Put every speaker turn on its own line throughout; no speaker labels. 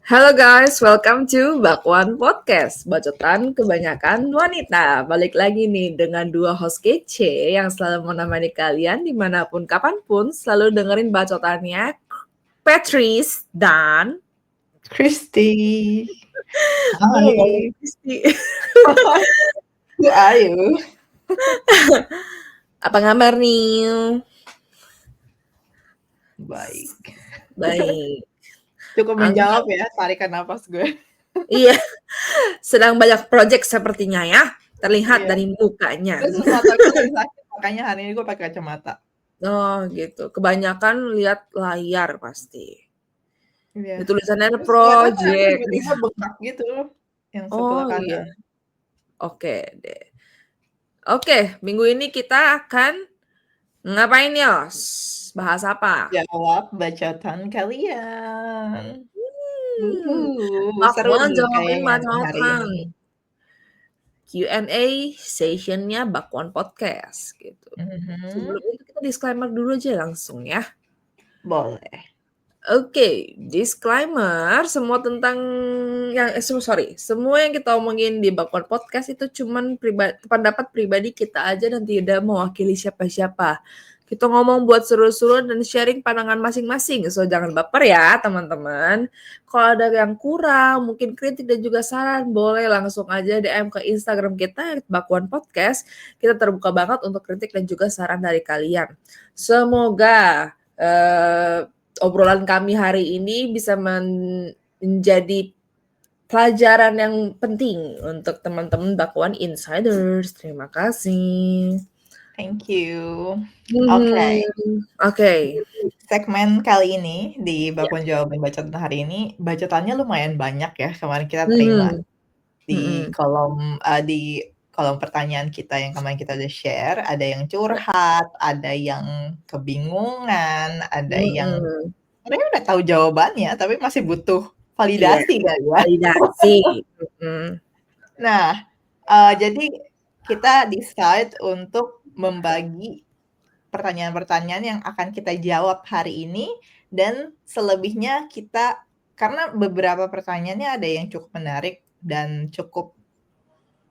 Halo guys, welcome to Bakwan Podcast, bacotan kebanyakan wanita. Balik lagi nih dengan dua host kece yang selalu menemani kalian dimanapun kapanpun, selalu dengerin bacotannya Patrice dan
Christy.
Halo
Hi.
Kristi.
Who are you?
Apa kabar nih?
Baik.
Baik.
Cukup
Aku,
menjawab ya, tarikan napas gue.
iya, sedang banyak project sepertinya ya, terlihat
Iya.
dari mukanya.
Terus mata gue lagi sakit, makanya hari ini gue pakai kacamata.
Oh gitu, kebanyakan lihat layar pasti. Di
Iya.
tulisannya ada
Terus kelihatannya
project.
tiba-tiba bengkak gitu yang sebelah
Oh iya,
kanan.
oke deh. Oke, minggu ini kita akan ngapain Yos? Bahas apa?
Jawab bacotan kalian. Seru
Bakwan
nih
jawabin
kayaknya nih hari ini.
bacotan. Q&A sessionnya Bakwan Podcast gitu. Sebelum itu kita disclaimer dulu aja langsung ya.
Boleh.
Oke, disclaimer semua tentang semua yang kita omongin di Bakwan Podcast itu cuman pendapat pribadi kita aja dan tidak mewakili siapa-siapa. Kita ngomong buat seru-seru dan sharing pandangan masing-masing, so jangan baper ya teman-teman. Kalau ada yang kurang, mungkin kritik dan juga saran, boleh langsung aja DM ke Instagram kita @bakwan podcast. Kita terbuka banget untuk kritik dan juga saran dari kalian. Semoga obrolan kami hari ini bisa menjadi pelajaran yang penting untuk teman-teman Bakwan Insiders. Terima kasih.
Thank you.
Oke.
Di segmen kali ini di Bakwan Jawaban Bacotan hari ini, bacotannya lumayan banyak ya kemarin kita terima di kolom pertanyaan kita yang kemarin kita udah share. Ada yang curhat, ada yang kebingungan, ada yang sebenarnya udah tahu jawabannya tapi masih butuh validasi kali ya.
Validasi.
Nah, jadi kita decide untuk membagi pertanyaan-pertanyaan yang akan kita jawab hari ini, dan selebihnya kita karena beberapa pertanyaannya ada yang cukup menarik dan cukup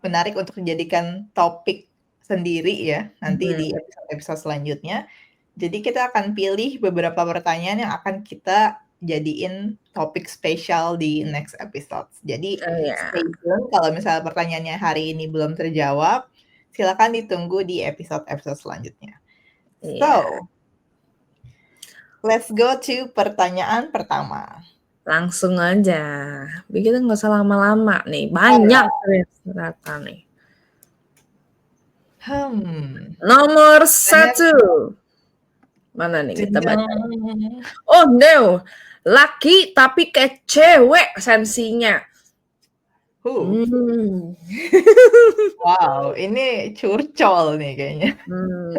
menarik untuk dijadikan topik sendiri ya, nanti di episode-episode selanjutnya. Jadi kita akan pilih beberapa pertanyaan yang akan kita jadiin topik spesial di next episode. Jadi stay tune kalau misalnya pertanyaannya hari ini belum terjawab, silakan ditunggu di episode-episode selanjutnya. So, let's go to pertanyaan pertama.
Langsung aja. Kita nggak usah lama-lama nih. Banyak ternyata nih. Nomor 1. Mana nih kita baca? Oh no, laki tapi kayak cewek sensinya.
Wow, ini curcol nih kayaknya.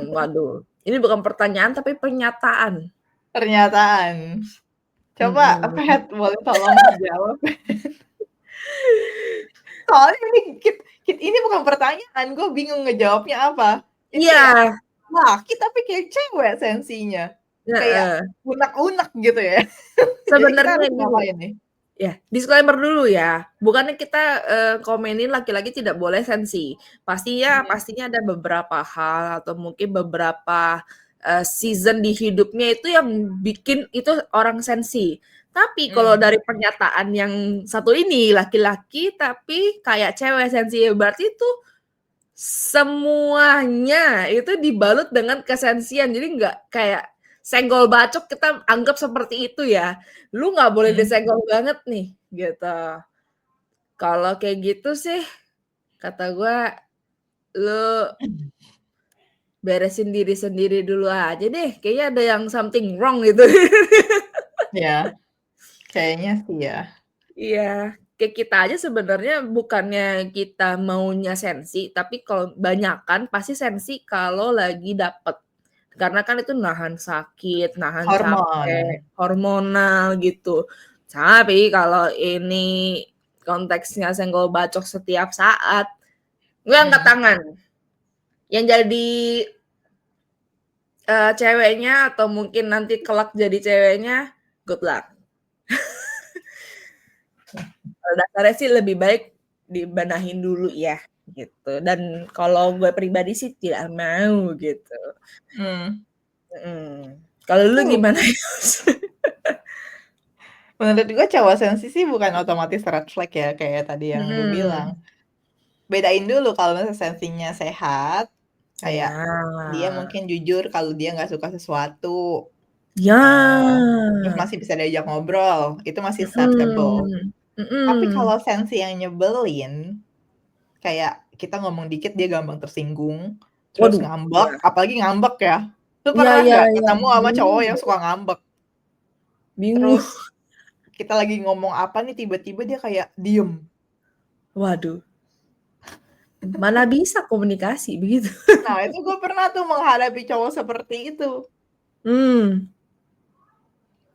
Waduh, ini bukan pertanyaan tapi pernyataan.
Pernyataan. Coba Pat, boleh tolong dijawab? Soalnya ini bukan pertanyaan, gue bingung ngejawabnya apa.
Iya.
Laki tapi kayak cewek sensinya. Kayak unek-unek gitu ya.
Sebenarnya
ngapain nih?
Ya, disclaimer dulu ya. Bukannya kita komenin laki-laki tidak boleh sensi. Pastinya ada beberapa hal atau mungkin beberapa season di hidupnya itu yang bikin itu orang sensi. Tapi kalau dari pernyataan yang satu ini laki-laki tapi kayak cewek sensi, berarti itu semuanya itu dibalut dengan kesensian. Jadi nggak kayak senggol bacok kita anggap seperti itu ya. Lu nggak boleh disenggol banget nih gitu. Kalau kayak gitu sih kata gue lu beresin diri sendiri dulu aja deh. Kayaknya ada yang something wrong gitu.
Ya, kayaknya sih ya.
Iya, kayak kita aja sebenarnya bukannya kita maunya sensi, tapi kalau banyakan pasti sensi kalau lagi dapet. Karena kan itu nahan sakit, nahan capek, hormonal gitu. Tapi kalau ini konteksnya senggol bacok setiap saat, gue angkat tangan. Yang jadi ceweknya atau mungkin nanti kelak jadi ceweknya, good luck. Pada dasarnya sih lebih baik dibenahin dulu ya, gitu. Dan kalau gue pribadi sih tidak mau gitu.
Mmm.
Kalau lu
Itu
gimana, Yos?
menurut gue cowok sensi sih bukan otomatis red flag ya, kayak tadi yang lu bilang.
Mhm.
Bedain dulu kalau misalnya sensinya sehat, kayak
Iya.
dia mungkin jujur kalau dia nggak suka sesuatu,
Ya.
terus masih bisa diajak ngobrol, itu masih acceptable.
Mhm.
Tapi
Mhm.
kalau sensi yang nyebelin, kayak kita ngomong dikit dia gampang tersinggung, terus
Waduh,
ngambek,
iya.
apalagi ngambek ya. Lu
Iya
pernah
iya
nggak
iya.
ketemu sama cowok
Bingung
yang
gue.
suka ngambek?
Bingung.
Terus kita lagi ngomong apa nih, tiba-tiba dia kayak diem.
Waduh, mana bisa komunikasi begitu.
Nah, itu gue pernah tuh menghadapi cowok seperti itu,
Mmm.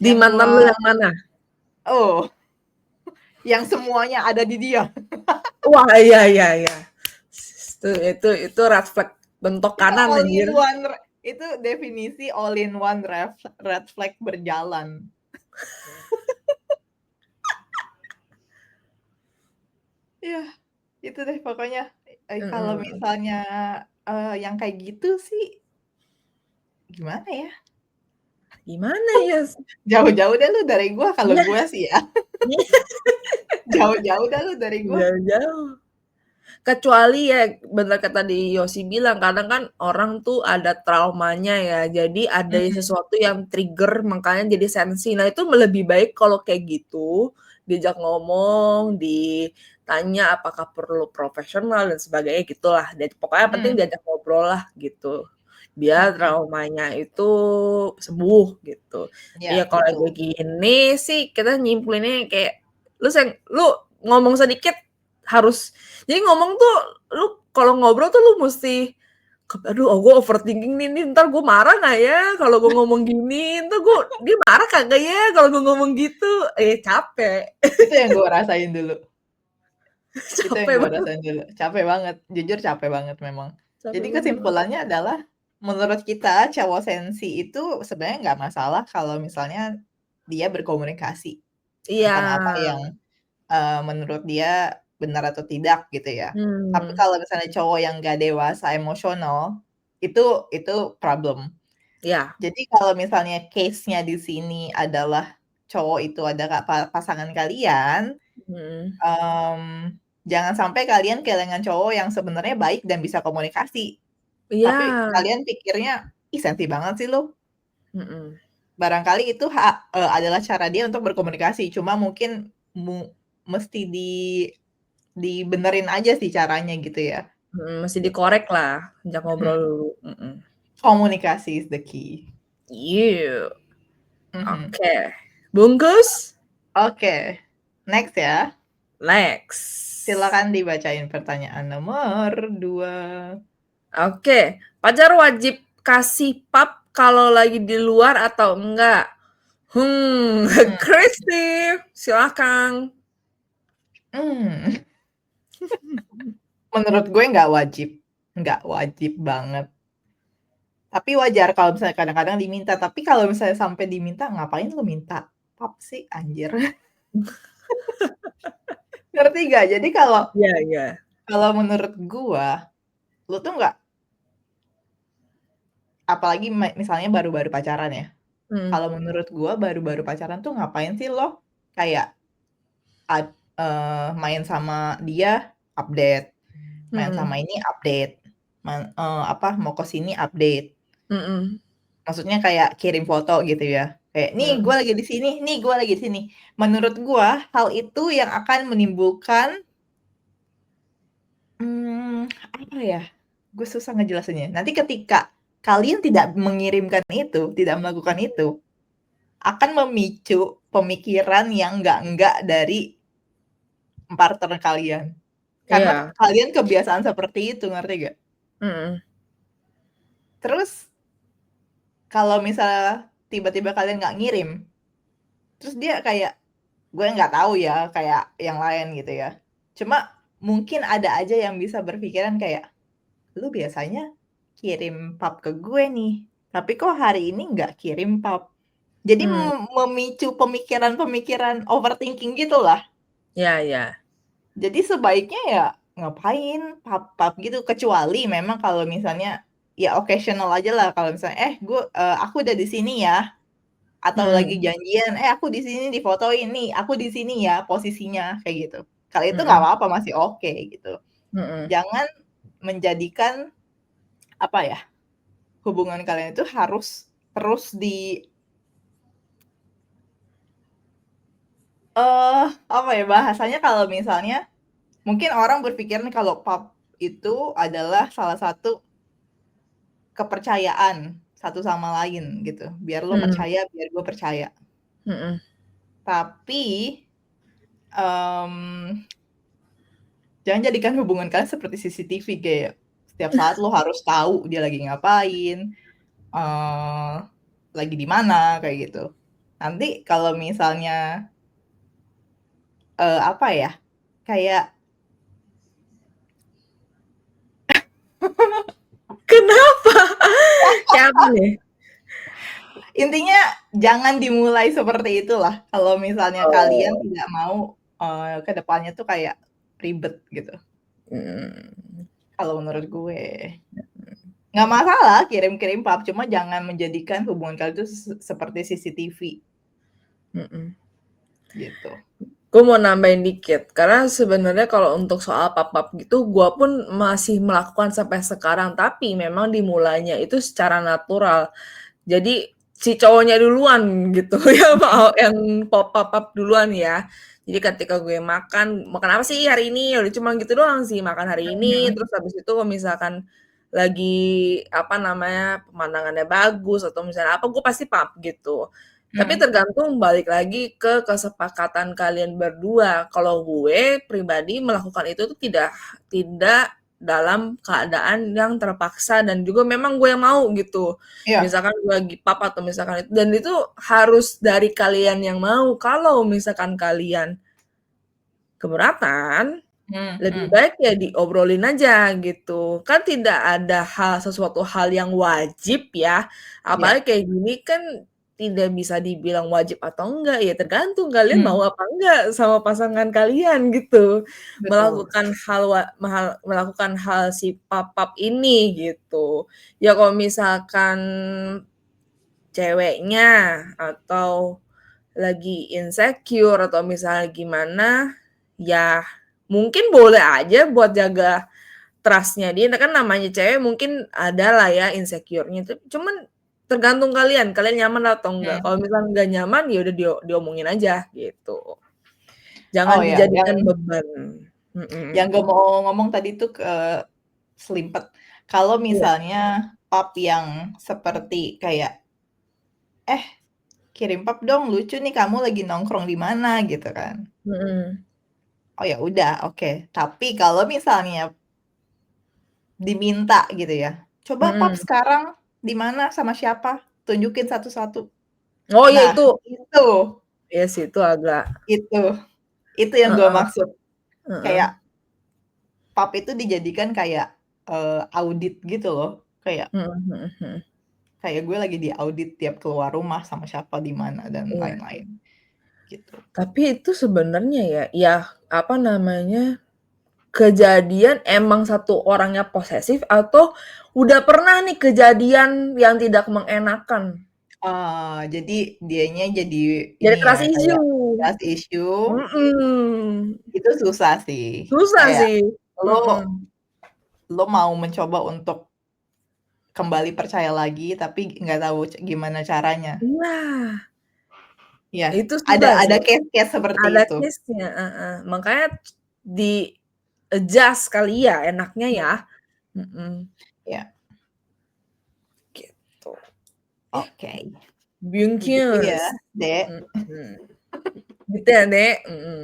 Di
yang
mantan lu
gua
yang mana?
oh, yang semuanya ada di dia.
Wah, iya iya iya. Itu red flag bentok
Itu
kanan
all in
anjir.
one itu definisi all in one red flag berjalan. Iya, itu deh pokoknya, kalau
Mhm.
misalnya, yang kayak gitu sih, gimana ya,
Gimana, Yas?
jauh-jauh deh lu dari gua kalau
Iya.
gua sih ya, jauh-jauh dah lu dari gua.
Jauh-jauh. Kecuali ya bener kata di Yosi bilang, kadang kan orang tuh ada traumanya ya, jadi ada
Mhm,
sesuatu yang trigger makanya jadi sensi. Nah itu lebih baik kalau kayak gitu, diajak ngomong, ditanya apakah perlu profesional dan sebagainya gitulah. Dan pokoknya penting
mhm,
diajak ngobrol lah gitu. Biar
oke,
traumanya itu sembuh gitu.
iya
Iya kalau
betul.
kayak gini sih kita nyimpulinnya kayak lu ngomong sedikit harus jadi ngomong tuh lu kalau ngobrol tuh lu mesti aduh oh gue overthinking nih ntar gue marah nggak ya kalau gue ngomong gini ntar dia marah kagak ya kalau gue ngomong gitu capek
Itu yang gua rasain dulu. Itu yang
capek
gue
banget
rasain dulu, capek banget, jujur capek banget memang. Jadi
capek banget
kesimpulannya adalah, menurut kita cowok sensi itu sebenarnya nggak masalah kalau misalnya dia berkomunikasi
iya
tentang apa yang, menurut dia benar atau tidak gitu ya. Tapi
hmm
kalau misalnya cowok yang nggak dewasa emosional, itu problem.
ya
Jadi kalau misalnya case-nya di sini adalah cowok itu adalah pasangan kalian,
hmm
jangan sampai kalian kehilangan cowok yang sebenarnya baik dan bisa komunikasi, tapi
iya
kalian pikirnya, "Ih sensi banget sih lu."
mhm
Barangkali itu adalah cara dia untuk berkomunikasi, cuma mungkin mesti dibenerin aja sih caranya gitu ya,
mesti
gitu.
dikorek lah ajak ngobrol
Mhm,
dulu
komunikasi is the key.
iya
Mhm,
oke bungkus
oke, next ya,
next.
silakan dibacain pertanyaan nomor 2.
Oke, pacar wajib kasih pap kalau lagi di luar atau enggak?
Mmm,
Kristi, silakan.
mmm, menurut gue nggak wajib banget. Tapi wajar kalau misalnya kadang-kadang diminta, tapi kalau misalnya sampai diminta, ngapain lu minta pap sih anjir, ngerti nggak? Jadi kalau
Iya iya.
kalau menurut gua, lu tuh nggak apalagi misalnya baru-baru pacaran ya,
Mhm
kalau menurut gua baru-baru pacaran tuh ngapain sih lo kayak main sama dia, update, main
mhm
sama ini update, apa, mau ke sini update.
mhm
Maksudnya kayak kirim foto gitu ya, kayak, "Nih
mhm.
gua lagi di sini nih gua lagi di sini." Menurut gua, hal itu yang akan menimbulkan, apa ya, gue susah ngejelasinnya. Nanti ketika kalian tidak mengirimkan itu, tidak melakukan itu, akan memicu pemikiran yang enggak dari partner kalian. Karena
Iya,
kalian kebiasaan seperti itu, ngerti nggak?
mhm
Terus kalau misalnya tiba-tiba kalian nggak ngirim, terus dia kayak gue nggak tahu ya, kayak yang lain gitu ya. Cuma mungkin ada aja yang bisa berpikiran kayak, "Lu biasanya kirim pap ke gue nih, tapi kok hari ini nggak kirim pap?" Jadi
mhm.
memicu pemikiran-pemikiran overthinking gitulah.
Ya, ya.
Jadi sebaiknya ya ngapain pap-pap gitu, kecuali memang kalau misalnya ya occasional ajalah kalau misalnya, aku udah di sini ya, atau lagi
Mhm,
janjian, aku di sini difotoin nih, aku di sini ya posisinya, kayak gitu. Kalau itu nggak
mhm,
apa-apa, masih oke gitu.
mhm.
Jangan menjadikan, apa ya, hubungan kalian itu harus terus apa ya bahasanya, kalau misalnya mungkin orang berpikir nih kalau pap itu adalah salah satu kepercayaan satu sama lain gitu, biar lo
Mhm,
percaya, biar gue percaya.
mhm.
Tapi, mmm, jangan jadikan hubungan kalian seperti CCTV, kayak setiap saat lo harus tahu dia lagi ngapain, eee, lagi di mana, kayak gitu. Nanti kalau misalnya, apa ya, kayak
Kenapa? Kayak apa nih?
intinya jangan dimulai seperti itulah, kalau misalnya kalian
Oh,
tidak mau, ke depannya tuh kayak ribet gitu,
mhm,
kalau menurut gue. Nggak masalah kirim-kirim pap, cuma jangan menjadikan hubungan kalian itu seperti CCTV,
mhm.
gitu.
Gue mau nambahin dikit, karena sebenarnya kalau untuk soal pap-pap gitu, gue pun masih melakukan sampai sekarang, tapi memang dimulainya itu secara natural. Jadi si cowoknya duluan gitu ya mau yang pop-up duluan ya. Jadi ketika gue makan apa sih hari ini? Ya udah cuma gitu doang sih, makan hari ini,
Mhm,
terus habis itu kalau misalkan lagi apa namanya, pemandangannya bagus atau misalnya apa, gue pasti pap gitu. Tapi
mhm.
tergantung balik lagi ke kesepakatan kalian berdua. Kalau gue pribadi melakukan itu tuh tidak tidak dalam keadaan yang terpaksa dan juga memang gue yang mau gitu.
Iya,
Misalkan gue lagi pap atau misalkan itu dan itu harus dari kalian yang mau. Kalau misalkan kalian keberatan,
mhm,
lebih
mhm,
baik ya diobrolin aja gitu. Kan tidak ada sesuatu hal yang wajib ya.
iya,
Apalagi kayak gini kan tidak bisa dibilang wajib atau enggak, ya tergantung kalian mau
mhm,
apa enggak sama pasangan kalian gitu.
betul.
Melakukan melakukan hal si pap-pap ini gitu. Ya kalau misalkan ceweknya atau lagi insecure atau misalnya gimana, ya mungkin boleh aja buat jaga trust-nya dia, nah kan namanya cewek mungkin ada lah ya insecure-nya tuh, cuman tergantung kalian, kalian nyaman atau enggak.
Mhm.
Kalau misalnya nggak nyaman, ya udah diomongin aja gitu.
Oh
Jangan
ya,
dijadikan beban.
yang
Mhm.
gue mau ngomong tadi tuh selimpet, kalau
Iya.
misalnya pap yang seperti kayak, "Eh, kirim pap dong, lucu nih kamu lagi nongkrong di mana?" Gitu kan.
Mhm.
Oh ya udah, oke. Tapi kalau misalnya diminta gitu ya, "Coba pap
Mhm.
sekarang di mana, sama siapa, tunjukin satu-satu."
Oh ya
Nah,
itu,
itu
iya sih itu agak
itu itu yang gue
heeh,
maksud.
heeh.
Kayak pap itu dijadikan kayak, audit gitu loh. Kayak
Mhm, mhm, mhm.
kayak gue lagi diaudit tiap keluar rumah, sama siapa, di mana, dan
Iya.
lain-lain, gitu.
Tapi itu sebenarnya ya, ya apa namanya, kejadian emang satu orangnya posesif atau udah pernah nih kejadian yang tidak mengenakan?
Jadi dianya jadi
Jadi
ini ya,
trust
kayak
issue.
trust issue,
Mhm.
itu susah sih.
Susah
Kayak
sih.
lo
Mhm.
lo mau mencoba untuk kembali percaya lagi, tapi nggak tahu gimana caranya.
Iya,
Iya,
itu
ada
susah
ada
sih.
case-case seperti
Ada
itu.
case-nya, heeh. Makanya di-adjust kali ya enaknya ya.
Mhm,
Mhm,
iya,
gitu. Eh,
oke. Begitu ya,
Bungkus.
Dek.
Mhm. Gitu ya, Dek? Mhm.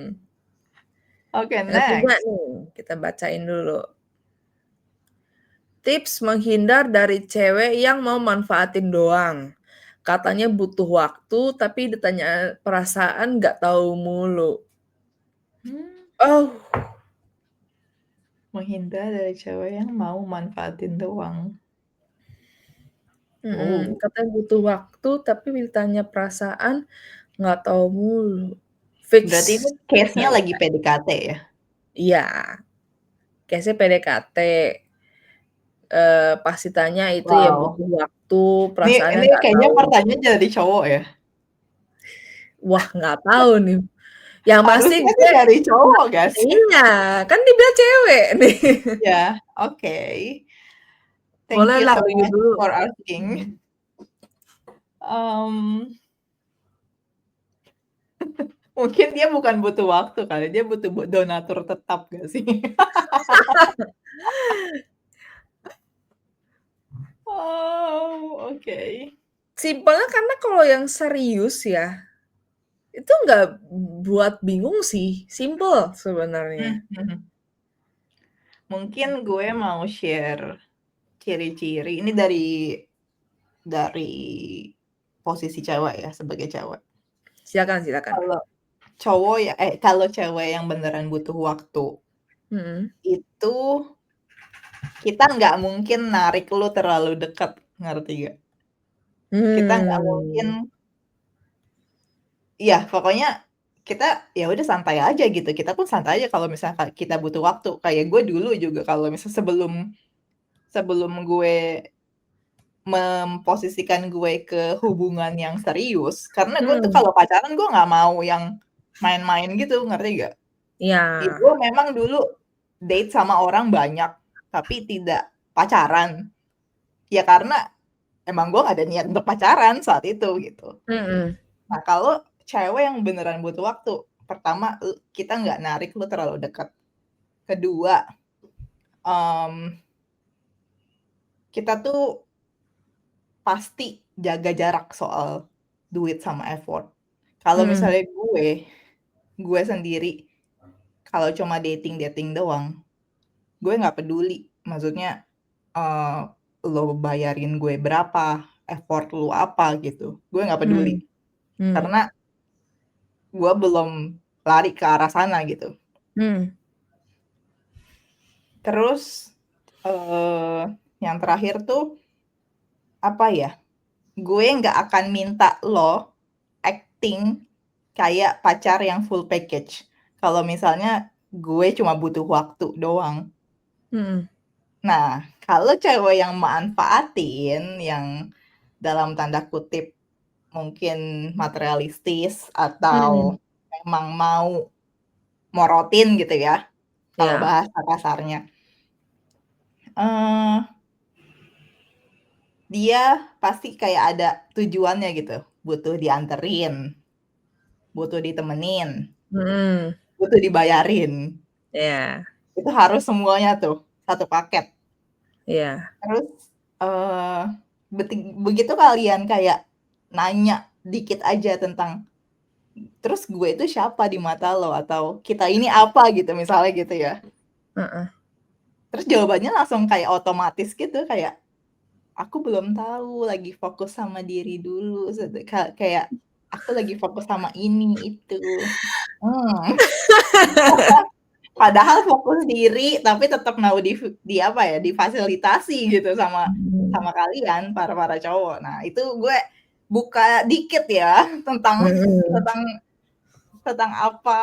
Oke,
Yang ketiga
next.
nih, kita bacain dulu. Tips menghindar dari cewek yang mau manfaatin doang. Katanya butuh waktu, tapi ditanya perasaan nggak tahu mulu.
Mmm,
Oh,
menghindar dari cewek yang mau manfaatin doang.
mhm,
Oh,
katanya butuh waktu, tapi ditanya perasaan nggak tahu mulu.
Berarti
fix
ini case-nya
cewek.
lagi PDKT ya?
Iya, case-nya PDKT. Pas ditanya itu ya
Wow.
butuh waktu,
Ini
perasaannya
ini
nggak
kayaknya
tahu.
pertanyaan dari cowok ya?
Wah, nggak tahu nih. Yang pasti
Harusnya sih
gue
dari cowok gak sih?
iya, kan dia cewek nih.
Ya, oke. Thank you
Bolehlah
so
Wiyu
much
dulu.
for asking. Mmm, mungkin dia bukan butuh waktu kali, dia butuh donatur tetap gak sih? Oh, oke.
Simpelnya karena kalau yang serius ya, itu nggak buat bingung sih, simple sebenarnya.
Mhm. Mungkin gue mau share ciri-ciri ini dari posisi cewek ya, sebagai cewek.
Silakan silakan.
Kalau kalau cewek yang beneran butuh waktu,
Mhm.
itu kita nggak mungkin narik lu terlalu dekat, ngerti nggak? Kita nggak mungkin
Mmm,
iya, pokoknya kita ya udah santai aja gitu, kita pun santai aja kalau misalkan kita butuh waktu. Kayak gue dulu juga kalau misal sebelum sebelum gue memposisikan gue ke hubungan yang serius, karena gue tuh
mhm,
kalau pacaran gue nggak mau yang main-main gitu, ngerti nggak?
iya,
Ya gue memang dulu date sama orang banyak, tapi tidak pacaran. Ya karena emang gue nggak ada niat untuk pacaran saat itu, gitu.
mhm,
Nah, kalau cewek yang beneran butuh waktu, pertama, kita nggak narik lu terlalu dekat. Kedua, mmm, kita tuh pasti jaga jarak soal duit sama effort. Kalau
mhm,
misalnya gue sendiri kalau cuma dating-dating doang, gue nggak peduli. Maksudnya, eee, lo bayarin gue berapa, effort lu apa gitu, gue nggak peduli.
mmm, mmm,
Karena gue belum lari ke arah sana gitu.
mmm,
Terus, eee, yang terakhir tuh, apa ya, gue nggak akan minta lo acting kayak pacar yang full package. Kalau misalnya gue cuma butuh waktu doang.
mhm,
Nah, kalau cewek yang manfaatin, yang dalam tanda kutip mungkin materialistis
mhm,
atau memang mau morotin gitu ya, kalau
iya,
bahasa kasarnya, eee, dia pasti kayak ada tujuannya gitu, butuh dianterin, butuh ditemenin,
mhm,
butuh dibayarin.
iya,
Itu harus semuanya tuh, satu paket.
iya,
Terus, eee, begitu kalian kayak nanya dikit aja tentang, "Terus gue itu siapa di mata lo?" Atau, "Kita ini apa?" Gitu, misalnya gitu ya.
heeh,
Terus jawabannya langsung kayak otomatis gitu, kayak, "Aku belum tahu, lagi fokus sama diri dulu," kayak, "Aku lagi fokus sama ini, itu." Mmm. Padahal fokus diri, tapi tetap mau apa ya, difasilitasi gitu sama
mhm,
sama kalian, para cowok. Nah, itu gue buka dikit ya tentang
mhm,
tentang tentang apa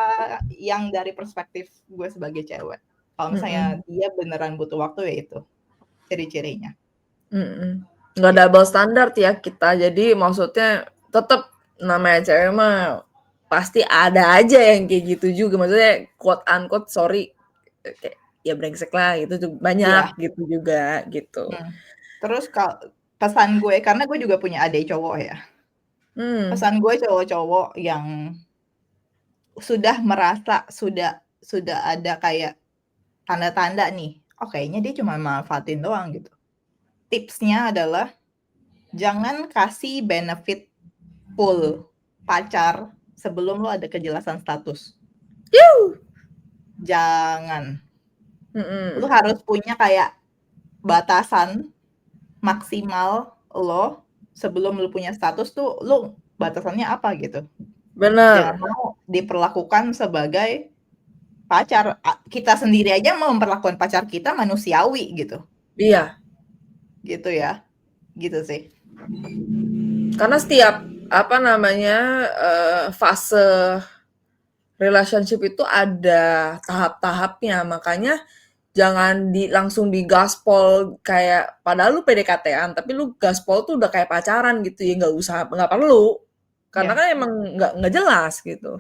yang dari perspektif gue sebagai cewek. Kalau
mhm,
misalnya dia beneran butuh waktu, ya itu ciri-cirinya,
mhm. Nggak
gitu.
double standard ya kita, jadi maksudnya tetep namanya cewek mah pasti ada aja yang kayak gitu juga, maksudnya quote unquote sorry, kayak ya brengsek lah gitu banyak
Iya,
gitu juga, gitu.
mhm. Terus pesan gue, karena gue juga punya adik cowok ya,
Mmm,
pesan gue cowok-cowok yang sudah merasa sudah ada kayak tanda-tanda nih, oh kayaknya dia cuma manfaatin doang gitu. Tipsnya adalah jangan kasih benefit full pacar sebelum lo ada kejelasan status. Jangan. Lu
mhm,
harus punya kayak batasan maksimal lo sebelum lu punya status tuh lu batasannya apa gitu. Jangan
bener,
mau diperlakukan sebagai pacar, kita sendiri aja mau memperlakukan pacar kita manusiawi gitu,
iya,
gitu ya, gitu sih.
karena setiap apa namanya, fase relationship itu ada tahap-tahapnya, makanya jangan langsung digaspol kayak padahal lu PDKT-an, tapi lu gaspol tuh udah kayak pacaran gitu ya, nggak perlu. Karena
Ya.
kan emang nggak jelas gitu.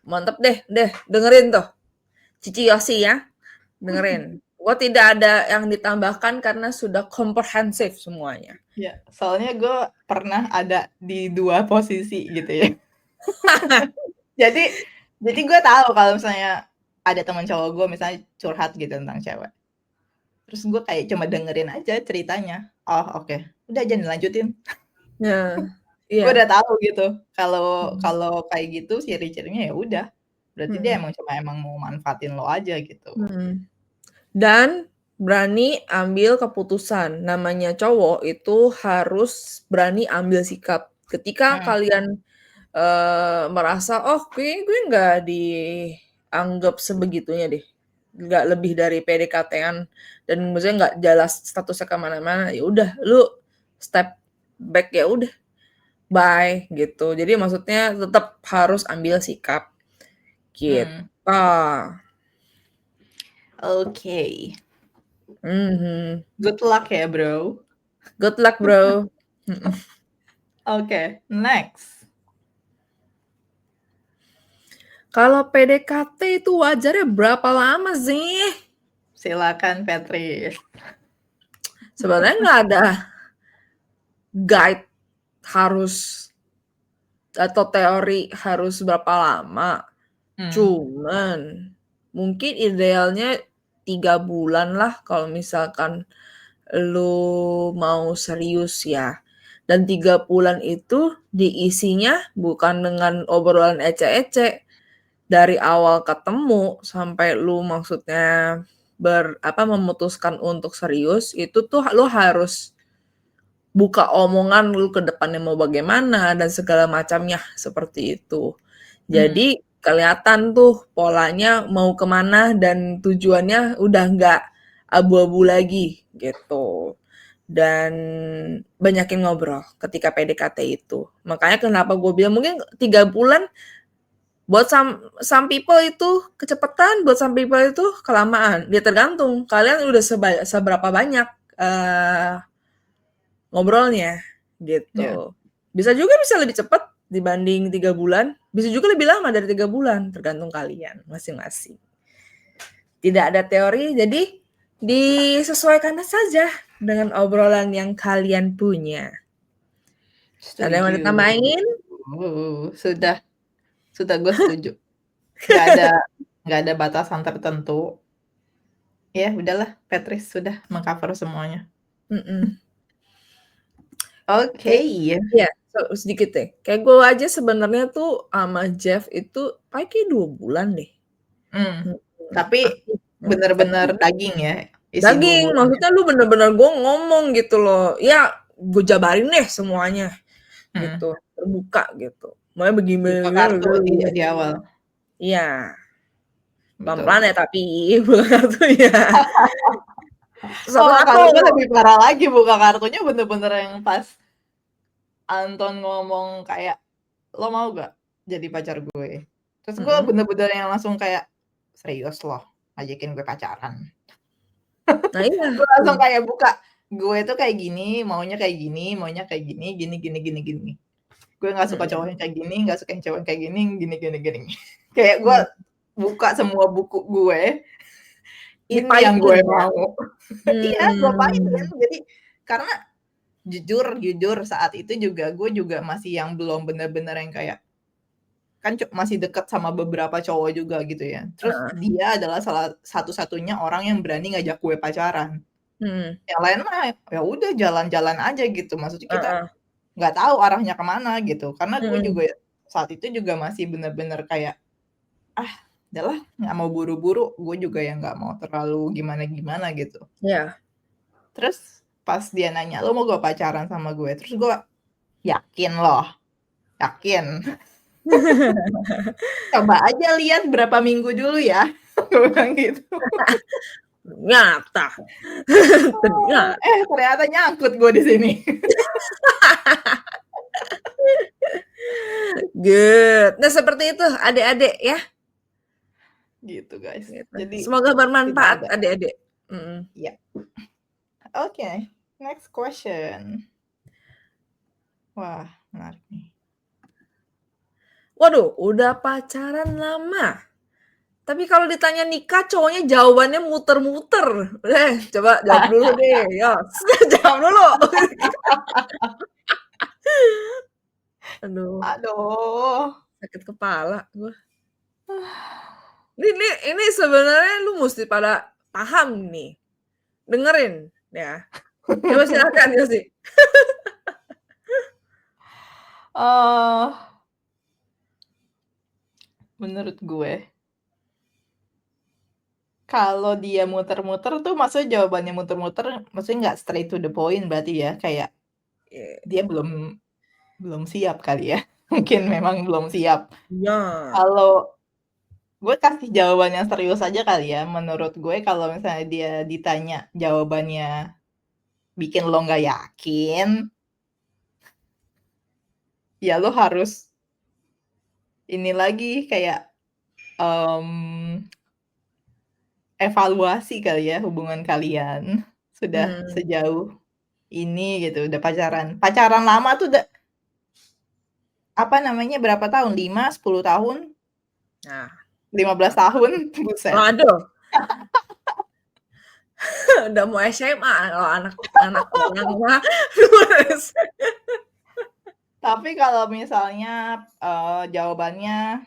Mantep deh, dengerin tuh. Cici Yosi ya, dengerin. Gua tidak ada yang ditambahkan karena sudah komprehensif semuanya.
Ya, soalnya gue pernah ada di 2 posisi gitu ya. Jadi gue tahu kalau misalnya ada teman cowok gue misalnya curhat gitu tentang cewek. Terus gue kayak cuma dengerin aja ceritanya. Oh, oke. Udah jangan dilanjutin.
Nah,
Gue
iya.
udah tahu gitu. Kalau
Mhm,
kalau kayak gitu ciri-cirinya ya udah. Berarti dia
mhm,
emang mau manfaatin lo aja gitu.
mhm. Dan berani ambil keputusan. Namanya cowok itu harus berani ambil sikap. Ketika
Mhm,
kalian merasa, "Oh, kayaknya gue nggak dianggap sebegitunya deh, nggak lebih dari PDKT-an dan maksudnya nggak jelas statusnya ke mana-mana," ya udah lu step back, ya udah, bye, gitu. Jadi maksudnya tetap harus ambil sikap, gitu.
mhm. Oke.
Mhm.
Good luck ya, Bro.
Good luck, Bro. Mhm.
Oke, next.
Kalau PDKT itu wajarnya berapa lama sih?
Silakan Patrice.
Sebenarnya nggak ada guide harus atau teori harus berapa lama.
Hmm.
Cuman mungkin idealnya 3 bulan lah kalau misalkan lu mau serius ya. Dan 3 bulan itu diisinya bukan dengan obrolan ecek-ecek. Dari awal ketemu sampai lu maksudnya memutuskan untuk serius, itu tuh lu harus buka omongan lu ke depannya mau bagaimana dan segala macamnya, seperti itu.
Mhm.
Jadi kelihatan tuh polanya mau kemana dan tujuannya udah nggak abu-abu lagi, gitu. Dan banyakin ngobrol ketika PDKT itu. Makanya kenapa gue bilang mungkin 3 bulan buat some people itu kecepatan, buat some people itu kelamaan. Dia tergantung kalian udah seberapa banyak, ngobrolnya,
Ya.
gitu. Bisa lebih cepat dibanding 3 bulan, bisa juga lebih lama dari 3 bulan, tergantung kalian masing-masing. Tidak ada teori, jadi disesuaikan saja dengan obrolan yang kalian punya. Ada yang mau
Setuju.
ditambahin?
Sudah gue setuju. Nggak ada nggak ada batasan tertentu. Ya udahlah, Patrice sudah meng-cover semuanya.
Mhm.
Oke.
Kayak iya, sedikit deh. Kayak gue aja sebenarnya tuh sama Jeff itu kayak 2 bulan deh.
Hmm.
Mhm,
Tapi
tapi
bener-bener daging ya, isi 2
daging,
bulan ya?
maksudnya lu bener-bener gue ngomong gitu loh, ya gue jabarin deh semuanya
Mhm.
gitu, terbuka gitu. Maunya begini
Buka kartu di awal.
iya,
Betul.
pelan-pelan ya tapi buka kartunya.
Oh,
Satu-satu.
kalau gue lebih parah lagi buka kartunya bener-bener yang pas Anton ngomong kayak, "Lo mau gak jadi pacar gue?" Terus gue
Mhm.
bener-bener yang langsung kayak, "Serius lo ngajakin gue pacaran?"
Nah iya,
Gue langsung kayak buka, "Gue tuh kayak gini, maunya kayak gini, maunya kayak gini, gini gini gini gini. Gue nggak suka cowok
mhm,
yang kayak gini, nggak suka yang cowok yang kayak gini, gini gini gini." Kayak gue
mmm,
buka semua buku gue, ini yang
dipahitin
gue
ya?
mau. Iya, gue pahitin.
Mmm,
Jadi karena jujur saat itu juga gue juga masih yang belum bener-bener yang kayak kan masih deket sama beberapa cowok juga gitu ya. Terus
heeh,
dia adalah salah satu-satunya orang yang berani ngajak gue pacaran.
mhm,
Yang lain mah ya udah jalan-jalan aja gitu. Maksudnya kita
heeh,
nggak tahu arahnya ke mana gitu. Karena gue
mhm,
juga saat itu juga masih bener-bener kayak, "Ah, udahlah nggak mau buru-buru." Gue juga yang nggak mau terlalu gimana-gimana gitu.
iya.
Terus pas dia nanya, "Lo mau gak pacaran sama gue?" Terus gue, "Yakin loh, yakin. Coba aja lihat berapa minggu dulu ya." Gue bilang gitu.
Ternyata ternyata.
Ternyata nyangkut gue di sini.
Good. Nah, seperti itu adik-adik ya.
Gitu, guys.
Gitu.
Jadi
Semoga
tidak
bermanfaat
ada.
adik-adik. Mm-mm.
Ya. Oke, next question. Wah, menarik nih.
Waduh, udah pacaran lama. Tapi kalau ditanya nikah, cowoknya jawabannya muter-muter. Coba jawab dulu deh. Yo, jawab dulu. Aduh,
Aduh.
sakit kepala gua. Ini sebenarnya lu mesti pada paham nih. Dengerin ya. Coba silakan Yosi.
Oh, menurut gue, kalau dia muter-muter tuh maksudnya jawabannya muter-muter, maksudnya nggak straight to the point berarti ya, kayak dia belum siap kali ya. Mungkin memang belum siap.
Iya.
Kalau gue kasih jawaban yang serius aja kali ya. Menurut gue kalau misalnya dia ditanya jawabannya bikin lo nggak yakin, ya lo harus ini lagi kayak evaluasi kali ya hubungan kalian sudah
Hmm.
sejauh ini gitu, udah pacaran. Pacaran lama tuh udah apa namanya berapa tahun? 5, 10 tahun,
Nah,
15 tahun, buset.
waduh, udah mau SMA kalau anak orang mah.
Tapi kalau misalnya jawabannya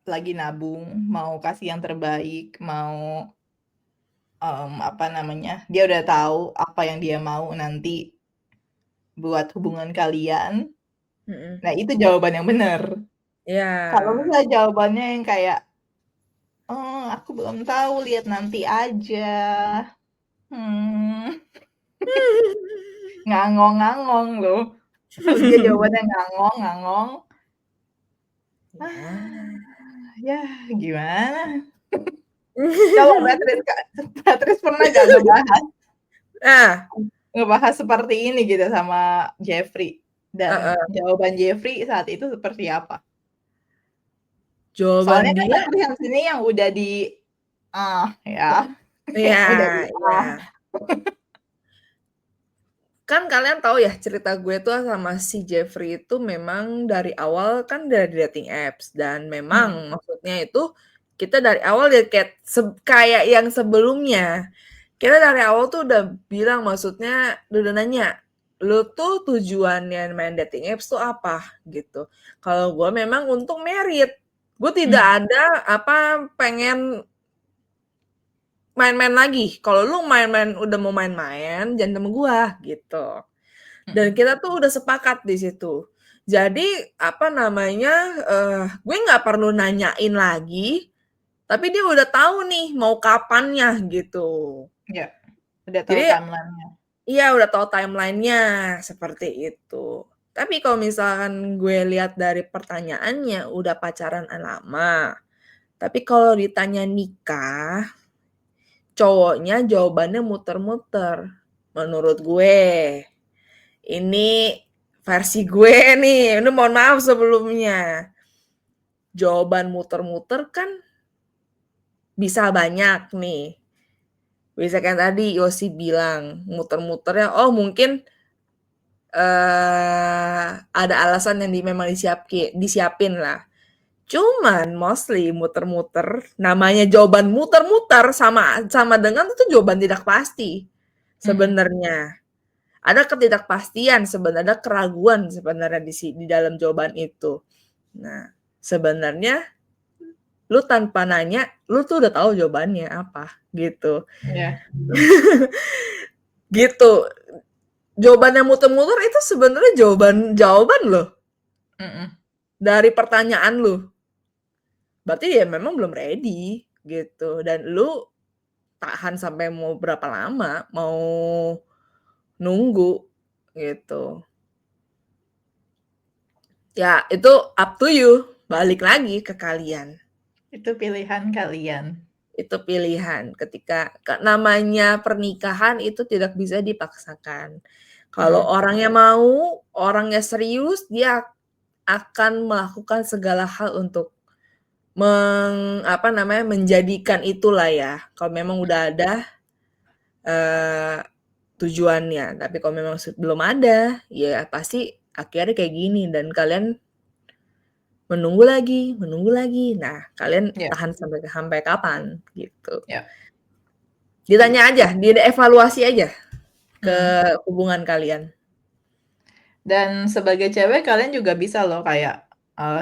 lagi nabung, mau kasih yang terbaik, mau apa namanya, dia udah tahu apa yang dia mau nanti buat hubungan kalian.
Mm-mm.
Nah, itu jawaban yang benar. Kalau
Ya.
misalnya jawabannya yang kayak, "Oh, aku belum tahu, lihat nanti aja." Hmm, ngangong-ngangong loh. Kalau dia jawabannya ngangong-ngangong,
Ya.
ya gimana? Coba Beatrice pernah nggak
Nah,
ngebahas seperti ini gitu sama Jeffrey? Dan
heeh,
jawaban Jeffrey saat itu seperti apa? Soalnya
jawaban
kan
dia
Beatrice yang sini yang udah ya,
iya,
udah
iya. Kan kalian tahu ya cerita gue tuh sama si Jeffrey itu memang dari awal kan dari dating apps dan
Hmm,
memang maksudnya itu kita dari awal ya kayak yang sebelumnya. Kita dari awal tuh udah bilang maksudnya udah nanya, "Lu tuh tujuannya main dating apps tuh apa?" gitu. Kalau gue memang untuk merit. Gue tidak
hmm,
ada apa pengen main-main lagi. Kalau lu main-main udah mau main-main, jangan sama gua gitu. Dan
mhm,
kita tuh udah sepakat di situ. Jadi apa namanya, gue nggak perlu nanyain lagi, tapi dia udah tahu nih mau kapannya gitu.
iya, udah tahu
Jadi
timeline-nya.
iya udah tahu timeline-nya seperti itu. Tapi kalau misalkan gue lihat dari pertanyaannya udah pacaran lama, tapi kalau ditanya nikah, cowoknya jawabannya muter-muter. Menurut gue. Ini versi gue nih. Ini mohon maaf sebelumnya. Jawaban muter-muter kan bisa banyak nih. Bisa kan tadi Yosi bilang muter-muternya, oh mungkin ada alasan yang memang disiapin lah. Cuman mostly muter-muter, namanya jawaban muter-muter sama sama dengan itu jawaban tidak pasti
Mhm,
sebenarnya. Ada ketidakpastian sebenarnya, ada keraguan sebenarnya di dalam jawaban itu. Nah, sebenarnya lu tanpa nanya, lu tuh udah tahu jawabannya apa, gitu.
iya,
Gitu. Jawaban yang muter-muter itu sebenarnya jawaban loh
mhm,
dari pertanyaan lu. Berarti ya memang belum ready gitu dan lu tahan sampai mau berapa lama, mau nunggu gitu. Ya itu up to you, balik lagi ke kalian.
itu pilihan kalian.
Itu pilihan ketika namanya pernikahan itu tidak bisa dipaksakan. Kalau orangnya mau, orangnya serius, dia akan melakukan segala hal untuk menjadikan itulah ya, kalau memang udah ada, tujuannya. Tapi kalau memang belum ada, ya pasti akhirnya kayak gini dan kalian menunggu lagi. Nah, kalian
Ya,
tahan sampai kapan, gitu.
ya.
Ditanya aja, dievaluasi aja ke
Mhm.
hubungan kalian.
Dan sebagai cewek kalian juga bisa loh kayak,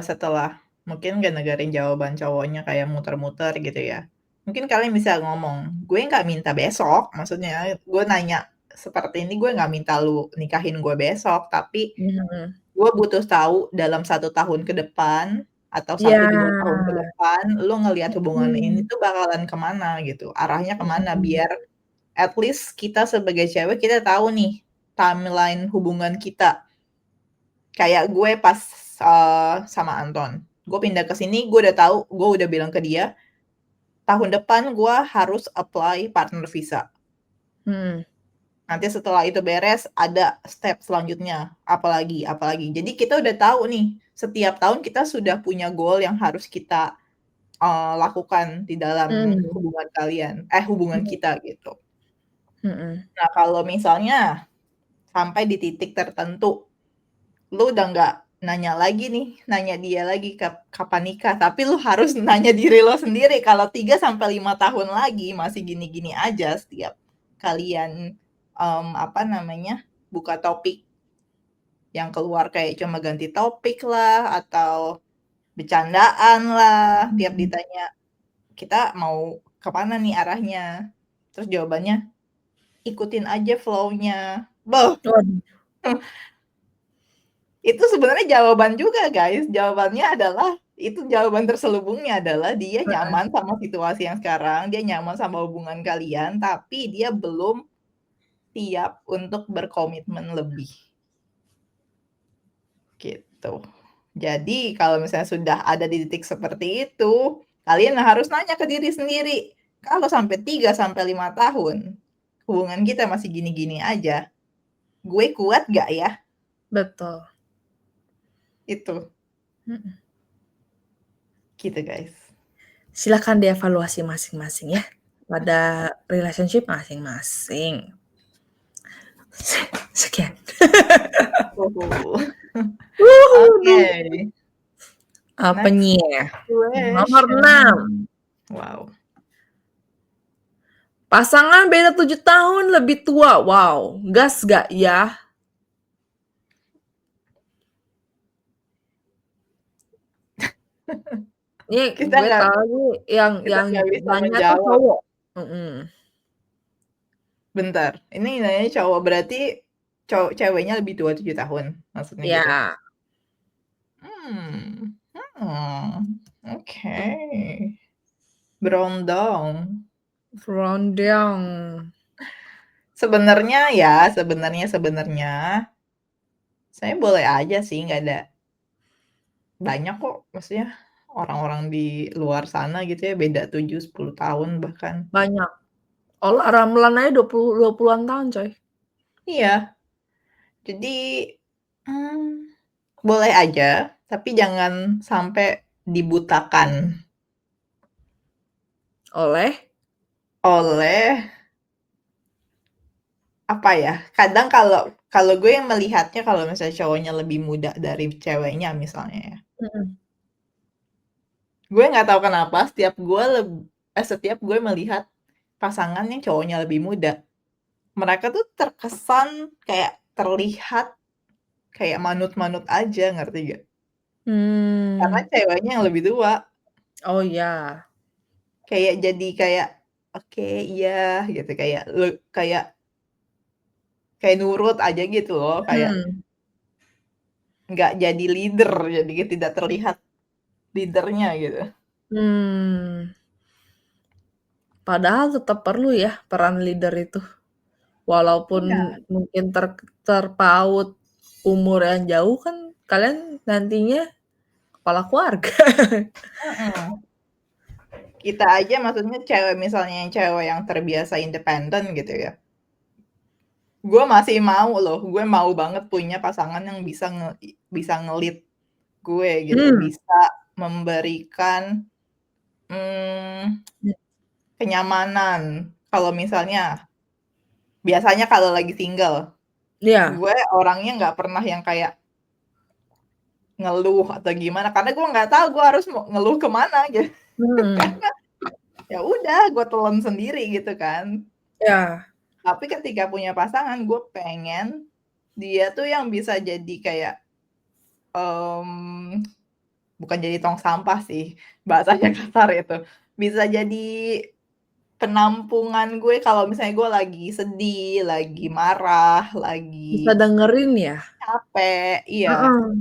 setelah mungkin ngedengerin jawaban cowoknya kayak muter-muter gitu ya, mungkin kalian bisa ngomong, "Gue nggak minta besok," maksudnya gue nanya seperti ini, "Gue nggak minta lu nikahin gue besok, tapi
Mhm.
gue butuh tahu dalam 1 tahun ke depan atau
Iya.
1, 2 tahun ke depan, lu ngelihat hubungan ini
Mhm.
tuh bakalan ke mana gitu, arahnya ke mana."
Mhm.
Biar at least kita sebagai cewek kita tahu nih timeline hubungan kita. Kayak gue pas, sama Anton, gue pindah ke sini gue udah tahu, gue udah bilang ke dia, tahun depan gue harus apply partner visa.
Mhm.
Nanti setelah itu beres ada step selanjutnya, apalagi apalagi. Jadi kita udah tahu nih, setiap tahun kita sudah punya goal yang harus kita, lakukan di dalam
Mhm.
hubungan
Mhm.
kita gitu.
Mhm.
Nah kalau misalnya sampai di titik tertentu, lu udah nggak nanya lagi nih, nanya dia lagi kapan nikah, tapi lu harus nanya diri lo sendiri kalau 3 sampai 5 tahun lagi masih gini-gini aja setiap kalian, apa namanya, buka topik yang keluar kayak cuma ganti topik lah, atau bercandaan lah, tiap
Mhm.
ditanya, "Kita mau ke mana nih arahnya?" Terus jawabannya, "Ikutin aja flow-nya." Beh!
Waduh.
Itu sebenarnya jawaban juga, guys. Jawabannya adalah itu jawaban terselubungnya adalah dia
Heeh.
nyaman sama situasi yang sekarang, dia nyaman sama hubungan kalian, tapi dia belum siap untuk berkomitmen lebih, gitu. Jadi kalau misalnya sudah ada di titik seperti itu, kalian harus nanya ke diri sendiri, "Kalau sampai 3 sampai 5 tahun, hubungan kita masih gini-gini aja, gue kuat nggak ya?"
Betul.
Itu,
Mhm.
gitu, guys.
Silakan dievaluasi masing-masing ya, pada relationship masing-masing. Sekian.
Oh.
Wuhu.
Oke. Next
Apanya? Nomor 6.
question. Wow.
Pasangan beda 7 tahun lebih tua. Wow, gas gak ya? Ini
Kita
gue
nggak
tahu yang
kita
yang
nggak bisa
nanya tuh
menjawab.
cowok. Mhm.
Bentar, ini nanya cowok berarti ceweknya lebih tua 7 tahun, maksudnya gitu?
Ya,
Mmm, oke. Berondong.
rundown.
Sebenarnya saya boleh aja sih, nggak ada banyak kok, maksudnya orang-orang di luar sana gitu ya, beda 7, 10 tahun bahkan.
Banyak. Olah Ramelan aja 20-an tahun, coy.
Iya, jadi, mmm, boleh aja, tapi jangan sampai dibutakan
Oleh?
oleh, apa ya, kadang kalau kalau gue melihatnya kalau misalnya cowoknya lebih muda dari ceweknya misalnya ya,
Mhm.
gue nggak tahu kenapa setiap gue melihat pasangan yang cowoknya lebih muda, mereka tuh terkesan kayak terlihat kayak manut-manut aja, ngerti nggak? Karena
Mmm.
ceweknya yang lebih tua.
Oh, ya.
Kayak jadi kayak, "Oke, iya," gitu, kayak kayak nurut aja gitu loh, kayak
Mhm.
nggak jadi leader, jadi tidak terlihat leader-nya gitu.
Mmm. Padahal tetap perlu ya peran leader itu. Walaupun
Iya,
mungkin terpaut umur yang jauh kan kalian nantinya kepala keluarga.
mhm. Kita aja maksudnya misalnya yang cewek yang terbiasa independen gitu ya, Gue masih mau loh, gue mau banget punya pasangan yang bisa nge-lead gue gitu,
Hmm.
bisa memberikan, mmm,
Hmm.
kenyamanan. Kalau misalnya biasanya kalau lagi single,
Iya.
gue orangnya nggak pernah yang kayak ngeluh atau gimana, karena gue nggak tahu gue harus mau ngeluh ke mana gitu.
Hmm.
Karena ya udah gue telan sendiri gitu kan.
Ya.
Tapi ketika punya pasangan, gue pengen dia tuh yang bisa jadi kayak, mmm, bukan jadi tong sampah sih, bahasanya kasar itu. Bisa jadi penampungan gue kalau misalnya gue lagi sedih, lagi marah,
Bisa
lagi
dengerin ya?
capek, iya,
Heeh.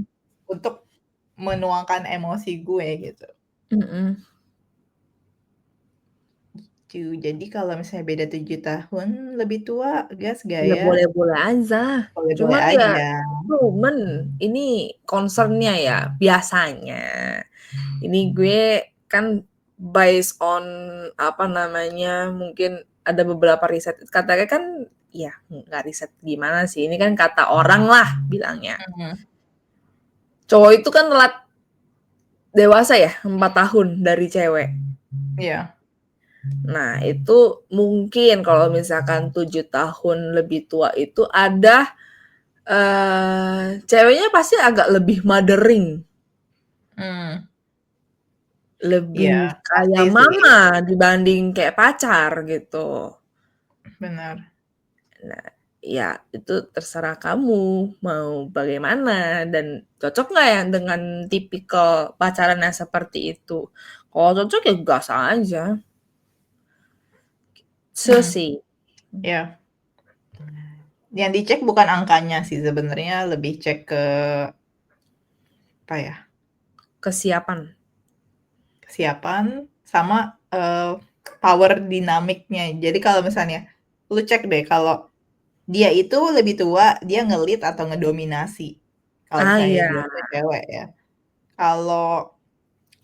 untuk menuangkan emosi gue gitu.
Mhm.
Jadi kalau misalnya beda 7 tahun lebih tua, gas nggak
Ya
ya?
boleh-boleh aja.
Boleh-boleh
Cuman ya
aja.
ini concern-nya ya biasanya, ini gue kan based on apa namanya, mungkin ada beberapa riset, katanya kan ya nggak riset gimana sih, ini kan kata orang lah bilangnya.
Mhm,
Cowok itu kan telat dewasa ya 4 tahun dari cewek.
iya.
Nah, itu mungkin kalau misalkan 7 tahun lebih tua itu ada ceweknya pasti agak lebih mothering,
Mmm, iya,
lebih
pasti
kayak
sih,
mama dibanding kayak pacar gitu.
benar.
Nah, ya itu terserah kamu mau bagaimana dan cocok nggak ya dengan tipikal pacaran yang seperti itu. Kalau cocok ya gas aja. So
Mhm,
sih.
iya. Yang dicek bukan angkanya sih sebenarnya, lebih cek ke apa ya,
Kesiapan.
kesiapan sama, power dinamiknya. Jadi kalau misalnya lu cek deh kalau dia itu lebih tua, dia nge-lead atau ngedominasi, kalau
Ah
misalnya
iya.
dua-duanya cewek ya. Kalau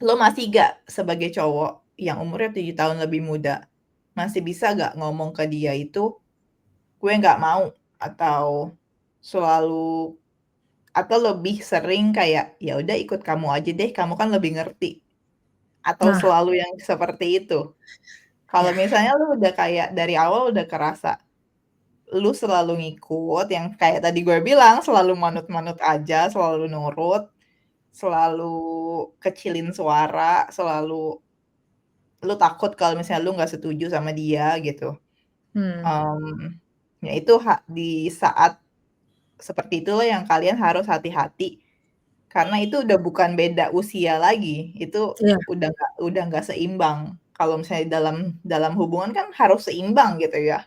lo masih nggak sebagai cowok yang umurnya 7 tahun lebih muda, masih bisa nggak ngomong ke dia itu, "Gue nggak mau," atau selalu atau lebih sering kayak, "Ya udah ikut kamu aja deh, kamu kan lebih ngerti," atau
Nah,
selalu yang seperti itu? Kalau
ya.
misalnya lu udah kayak dari awal udah kerasa, lu selalu ngikut yang kayak tadi gue bilang, selalu manut-manut aja, selalu nurut, selalu kecilin suara, selalu lu takut kalau misalnya lu nggak setuju sama dia gitu,
Hmm.
mmm, ya itu di saat seperti itulah yang kalian harus hati-hati, karena itu udah bukan beda usia lagi, itu
Iya.
udah nggak seimbang. Kalau misalnya dalam dalam hubungan kan harus seimbang gitu ya,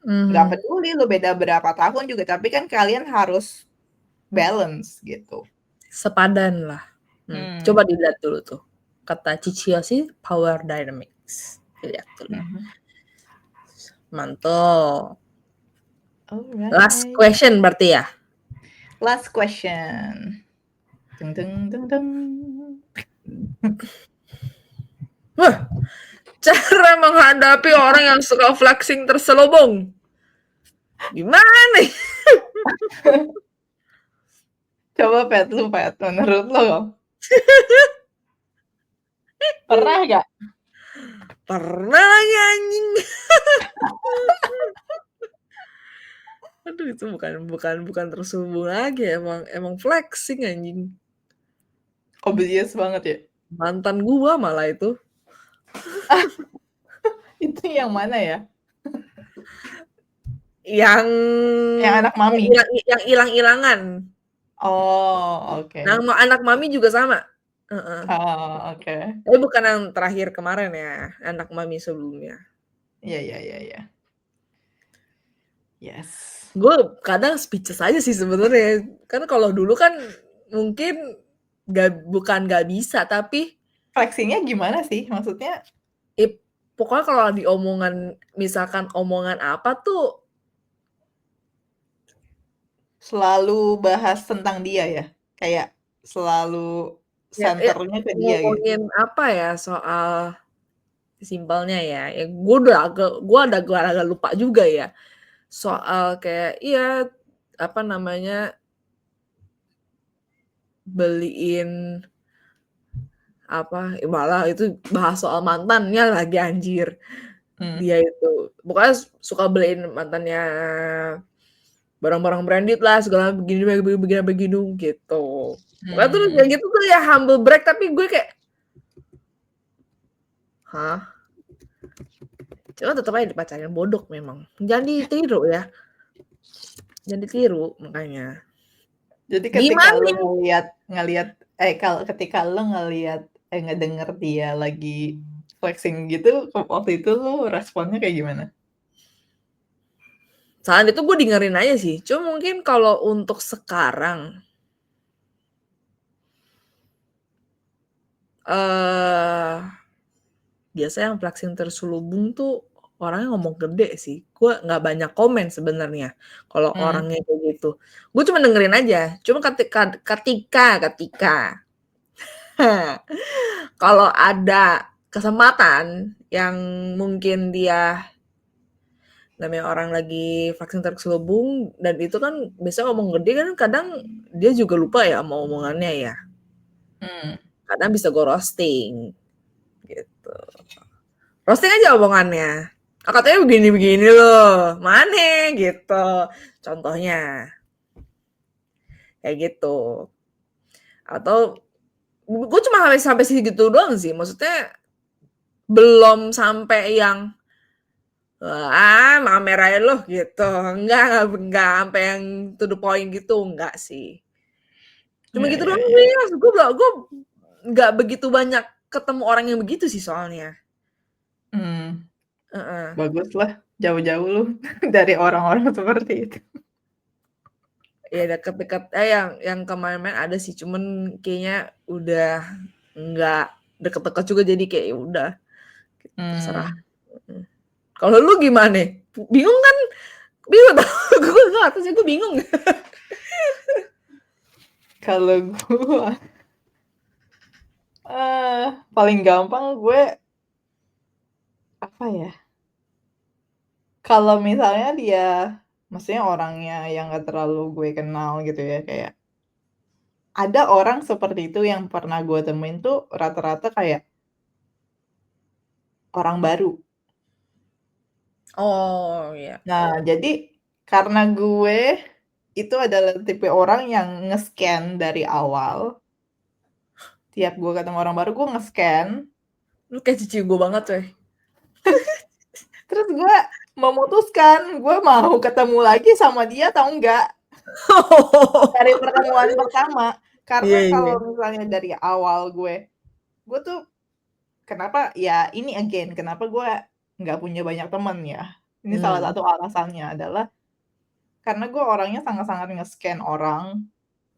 nggak
Mhm.
peduli lu beda berapa tahun juga, tapi kan kalian harus balance gitu.
Sepadan lah.
Mmm,
Coba dilihat dulu tuh. Kata Cicio sih power dynamics. Dilihat dulu.
mhm,
Mantul. Last
alright.
question berarti ya?
Last question.
Wah, cara menghadapi orang yang suka flexing terselubung. Gimana nih?
Coba Pet, menurut lo pernah nggak?
Pernah lagi anjing. Aduh itu bukan terselubung lagi, emang flexing anjing.
Obvious banget ya?
Mantan gua malah itu.
Itu yang mana ya?
Yang
Yang anak
yang
mami?
hilang-hilangan.
Oh, oke.
Nama anak mami juga sama. Heeh.
Oh, oke.
Tapi bukan yang terakhir kemarin ya, anak mami sebelumnya.
Iya iya iya iya. Yes.
Gue kadang speechless aja sih sebenarnya. Kan kalau dulu kan mungkin bukan nggak bisa, tapi
Flexing-nya gimana sih? Maksudnya
ip pokoknya kalau di omongan misalkan omongan apa tuh
selalu bahas tentang dia ya? Kayak selalu
ya
senternya ke dia gitu?
ngomongin apa ya, soal simpelnya ya, gue udah agak lupa juga ya. soal kayak apa namanya, beliin apa, malah itu bahas soal mantannya lagi anjir.
Mmm,
Dia itu pokoknya suka beliin mantannya barang-barang branded lah, segala begini begini begini gitu. Pokoknya tuh kayak
mhm.
gitu tuh ya humble brag, tapi gue kayak, "Hah?" Cuma tetep aja dipacarin, bodoh memang. Jangan ditiru ya, jangan ditiru makanya.
Jadi ketika
Gimana
lu
nih?
ngelihat kalau ketika lu ngelihat ngedenger dia lagi flexing gitu, waktu itu lu responnya kayak gimana?
Saat itu gue dengerin aja sih, cuma mungkin kalau untuk sekarang, eee, biasanya yang flexing terselubung tuh orangnya ngomong gede sih. Gue nggak banyak komen sebenarnya kalau
Mmm,
orangnya kayak gitu. Gue cuma dengerin aja, cuma ketika kalau ada kesempatan yang mungkin dia namanya orang lagi vaksin terselubung dan itu kan biasanya ngomong gede kan kadang dia juga lupa ya sama omongannya ya.
mmm,
Kadang bisa gue roasting gitu. Roasting aja omongannya. Ah, katanya begini-begini loh, mana gitu. Contohnya kayak gitu. Atau gue cuma sampai sampai segitu doang sih. Maksudnya belum sampai yang mamer aja loh gitu. Enggak sampai yang to the point gitu, enggak sih. Cuma
iya
gitu
iya
doang
iya.
gue, maksud gue nggak begitu banyak ketemu orang yang begitu sih soalnya.
Mmm,
Heeh.
baguslah jauh-jauh lu dari orang-orang seperti itu.
Ya deket-deket yang kemarin-marin ada sih, cuman kayaknya udah nggak deket-deket juga jadi kayak ya udah terserah.
Mmm,
Mhm. Kalau lu gimana? Bingung kan? Bingung tau gue nggak tahu sih gue bingung.
kalau gua, paling gampang gue, apa ya, kalau misalnya dia maksudnya orangnya yang nggak terlalu gue kenal gitu ya, kayak ada orang seperti itu yang pernah gue temuin tuh rata-rata kayak orang baru.
Oh iya.
Nah, jadi karena gue itu adalah tipe orang yang nge-scan dari awal, tiap gue ketemu orang baru gue nge-scan,
Lu kayak cici gue banget coy.
terus gue memutuskan gue mau ketemu lagi sama dia atau enggak, dari pertemuan pertama.
Iya
Karena
iya.
kalau misalnya dari awal gue tuh kenapa ya ini again, kenapa gue nggak punya banyak temen ya. Ini salah
Mmm.
satu alasannya adalah karena gue orangnya sangat-sangat nge-scan orang,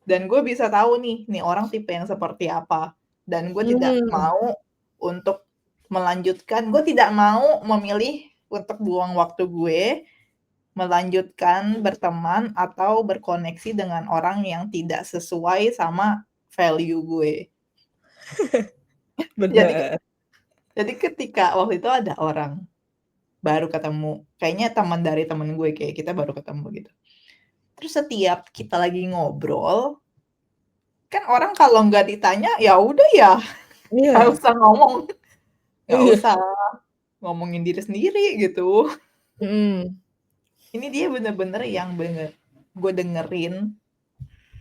dan gue bisa tahu nih orang tipe yang seperti apa. Dan gue tidak
Mmm.
mau untuk melanjutkan, gue tidak mau memilih untuk buang waktu gue, melanjutkan berteman atau berkoneksi dengan orang yang tidak sesuai sama value gue. Jadi
Bener.
jadi ketika waktu itu ada orang baru ketemu, kayaknya teman dari temen gue, kayak kita baru ketemu gitu. Terus setiap kita lagi ngobrol, kan orang kalau nggak ditanya, ya udah ya, nggak
Iya.
usah ngomong, nggak
Iya.
usah ngomongin diri sendiri gitu.
Mhm.
Ini dia bener-bener yang gue dengerin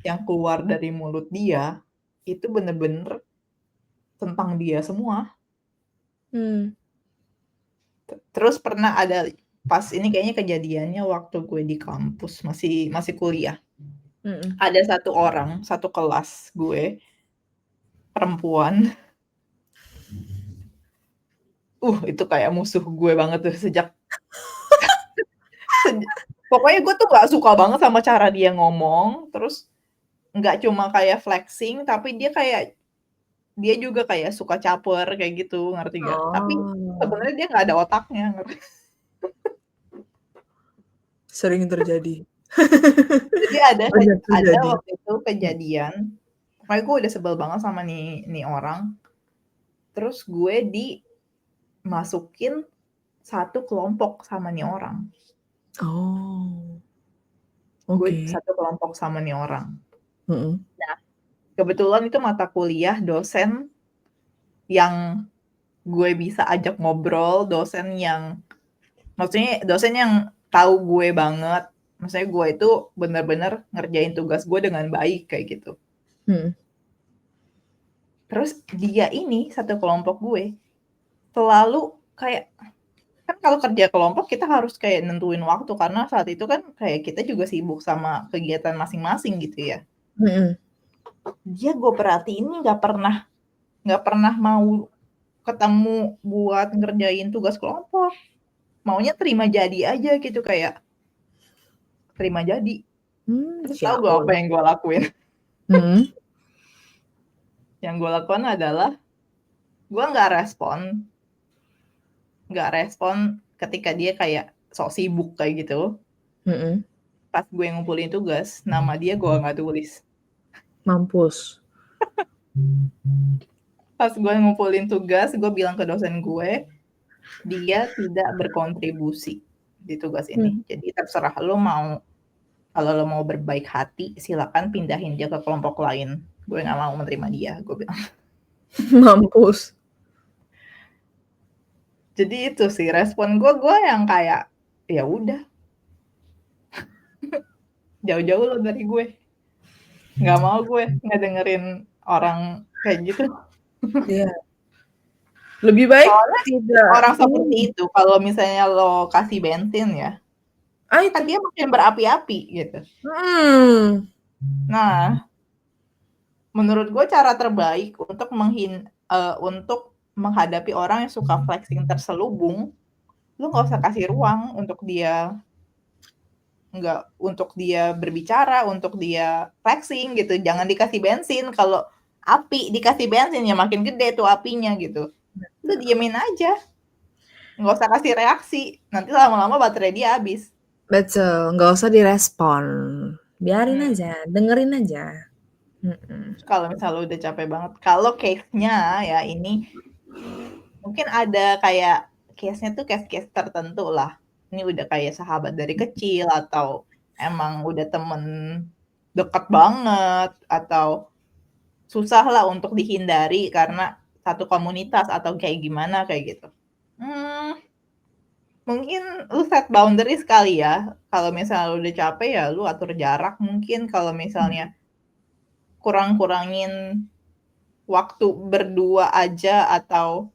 yang keluar dari mulut dia, itu bener-bener tentang dia semua.
Mmm.
Terus pernah ada pas ini kayaknya kejadiannya waktu gue di kampus, masih masih kuliah.
Mhm.
Ada satu orang, satu kelas gue, perempuan, itu kayak musuh gue banget tuh sej pokoknya gue tuh nggak suka banget sama cara dia ngomong, terus nggak cuma kayak flexing, tapi dia juga kayak suka caper kayak gitu, ngerti nggak? Tapi
Oh.
sebenarnya dia nggak ada otaknya, ngerti.
Sering terjadi.
Jadi
Banyak
ada
terjadi.
waktu itu kejadian, pokoknya gue udah sebel banget sama nih orang, terus gue dimasukin satu kelompok sama nih orang.
Oh,
Gue
oke.
satu kelompok sama nih orang.
Mhm.
Nah, kebetulan itu mata kuliah dosen yang gue bisa ajak ngobrol, dosen yang maksudnya dosen yang tahu gue banget. Maksudnya gue itu bener-bener ngerjain tugas gue dengan baik kayak gitu.
Mhm.
Terus dia ini satu kelompok gue selalu kayak kan kalau kerja kelompok kita harus kayak nentuin waktu karena saat itu kan kayak kita juga sibuk sama kegiatan masing-masing gitu ya.
Mhm.
Dia gue perhatiin nih nggak pernah mau ketemu buat ngerjain tugas kelompok. Maunya terima jadi aja gitu kayak terima jadi. Terus
Ya
tahu gue apa
Allah.
yang gue lakuin?
Mhm.
Yang gue lakukan adalah gue nggak respon ketika dia kayak sok sibuk kayak gitu.
Mhm.
Pas gue ngumpulin tugas, nama dia gue nggak tulis.
Mampus.
Pas gue ngumpulin tugas, gue bilang ke dosen gue, dia tidak berkontribusi di tugas ini.
Mmm.
Jadi terserah lo mau, kalau lo mau berbaik hati, silakan pindahin dia ke kelompok lain. Gue nggak mau menerima dia, gue bilang.
Mampus.
Jadi itu sih respon gue yang kayak ya udah jauh-jauh lo dari gue. Nggak mau gue ngedengerin orang kayak gitu.
Iya. Lebih baik
Soalnya
tidak
orang seperti
ini.
itu kalau misalnya lo kasih bensin ya, kan
Itu.
dia makin berapi-api gitu.
Mhm.
Nah, menurut gue cara terbaik untuk menghadapi orang yang suka flexing terselubung, lu nggak usah kasih ruang untuk dia berbicara, untuk dia flexing gitu. Jangan dikasih bensin. Kalau api dikasih bensin ya makin gede tuh apinya gitu. Lu diemin aja, nggak usah kasih reaksi. Nanti lama-lama baterai dia habis.
Betul, nggak usah direspon. Biarin
Hmm.
aja, dengerin aja. Mhm.
Terus kalau misalnya udah capek banget, kalau case-nya ya ini mungkin ada kayak case-nya tuh case-case tertentu lah. Ini udah kayak sahabat dari kecil atau emang udah temen deket banget atau susah lah untuk dihindari karena satu komunitas atau kayak gimana kayak gitu. Hmm, mungkin lu set boundaries kali ya. Kalau misalnya lu udah capek ya lu atur jarak mungkin kalau misalnya kurang-kurangin waktu berdua aja atau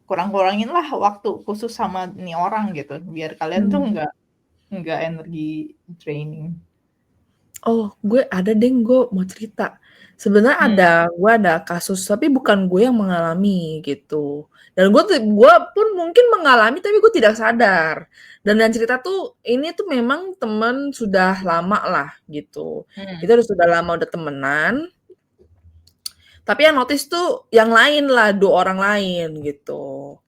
kurang-kurangin lah waktu khusus sama nih orang gitu biar kalian tuh
Mmm.
nggak energi draining.
Oh, gue ada deng, gue mau cerita. Sebenarnya
Hmm.
gue ada kasus, tapi bukan gue yang mengalami gitu. Dan gue pun mungkin mengalami, tapi gue tidak sadar. Dan cerita tuh, ini tuh memang temen sudah lama lah gitu.
Hmm.
Kita sudah lama udah temenan. Tapi yang notice tuh yang lain lah, 2 orang lain gitu.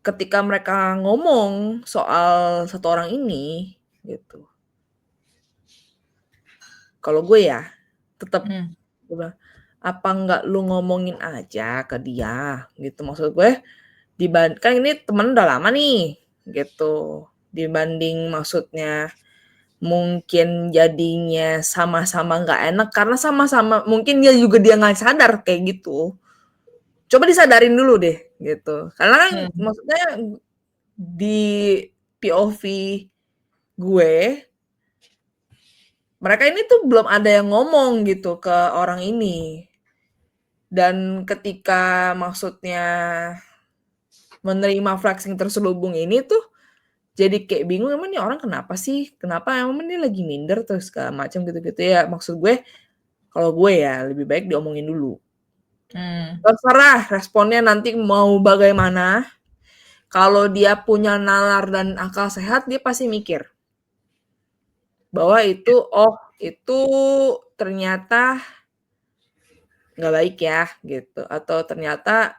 Ketika mereka ngomong soal satu orang ini gitu. Kalau gue ya, tetep
Hmm.
gue bilang, "Apa nggak lu ngomongin aja ke dia?" Gitu. Maksud gue kan ini temen udah lama nih, gitu. Dibanding maksudnya mungkin jadinya sama-sama nggak enak karena sama-sama mungkin dia nggak sadar kayak gitu. Coba disadarin dulu deh, gitu. Karena kan
Hmm.
maksudnya di POV gue, mereka ini tuh belum ada yang ngomong gitu ke orang ini. Dan ketika maksudnya menerima flexing terselubung ini tuh jadi kayak bingung, emang nih orang kenapa sih? Kenapa emang dia lagi minder terus segala macam gitu-gitu ya. Maksud gue, kalau gue ya lebih baik diomongin dulu.
Hmm.
Terserah responnya nanti mau bagaimana. Kalau dia punya nalar dan akal sehat, dia pasti mikir bahwa itu ternyata nggak baik ya gitu, atau ternyata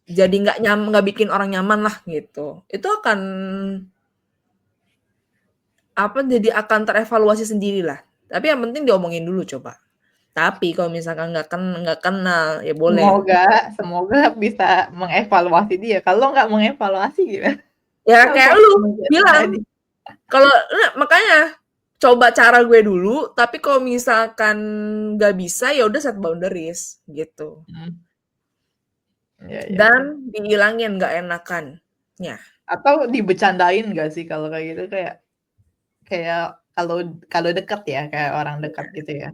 jadi nggak bikin orang nyaman lah gitu. Itu akan jadi akan terevaluasi sendirilah. Tapi yang penting diomongin dulu coba. Tapi kalau misalkan nggak kenal, ya boleh.
Semoga bisa mengevaluasi dia. Kalau nggak mengevaluasi gimana?
Ya
Apa
kayak
yang
lu
terjadi?
bilang, kalau makanya coba cara gue dulu, tapi kalau misalkan nggak bisa, ya udah set boundaries gitu.
Ya.
Dan dihilangin nggak enakannya.
Atau dibecandain nggak sih kalau kayak gitu, kayak kalau kalau deket ya, kayak orang dekat gitu ya.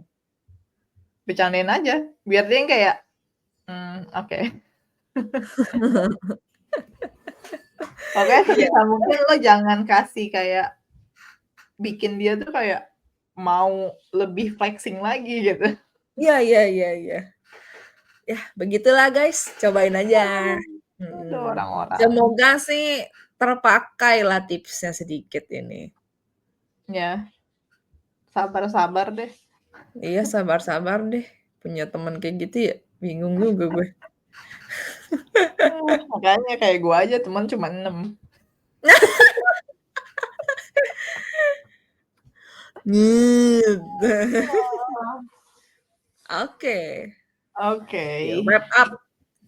Bercandain aja, biar dia yang kayak, oke. Pokoknya
Iya.
sebisa mungkin lo jangan kasih kayak bikin dia tuh kayak mau lebih flexing lagi gitu.
Iya. Ya, begitulah guys, cobain aja.
Aduh,
Mhm.
orang-orang.
Semoga sih terpakai lah tipsnya sedikit ini.
Ya, sabar-sabar deh.
Iya, sabar-sabar deh. Punya teman kayak gitu ya, bingung juga gue.
Makanya kayak gue aja temen cuma 6.
Gitu. Oke.
Oke.
Ya, wrap up,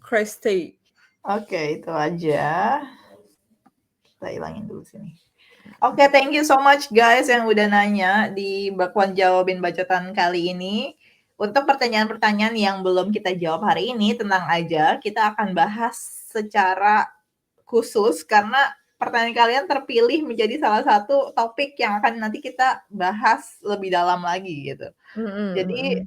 Christy.
Oke, itu aja. Kita hilangin dulu sini. Oke, thank you so much guys yang udah nanya di Bakwan Jawabin Bacotan kali ini. Untuk pertanyaan-pertanyaan yang belum kita jawab hari ini, tenang aja, kita akan bahas secara khusus karena pertanyaan kalian terpilih menjadi salah satu topik yang akan nanti kita bahas lebih dalam lagi gitu. Jadi,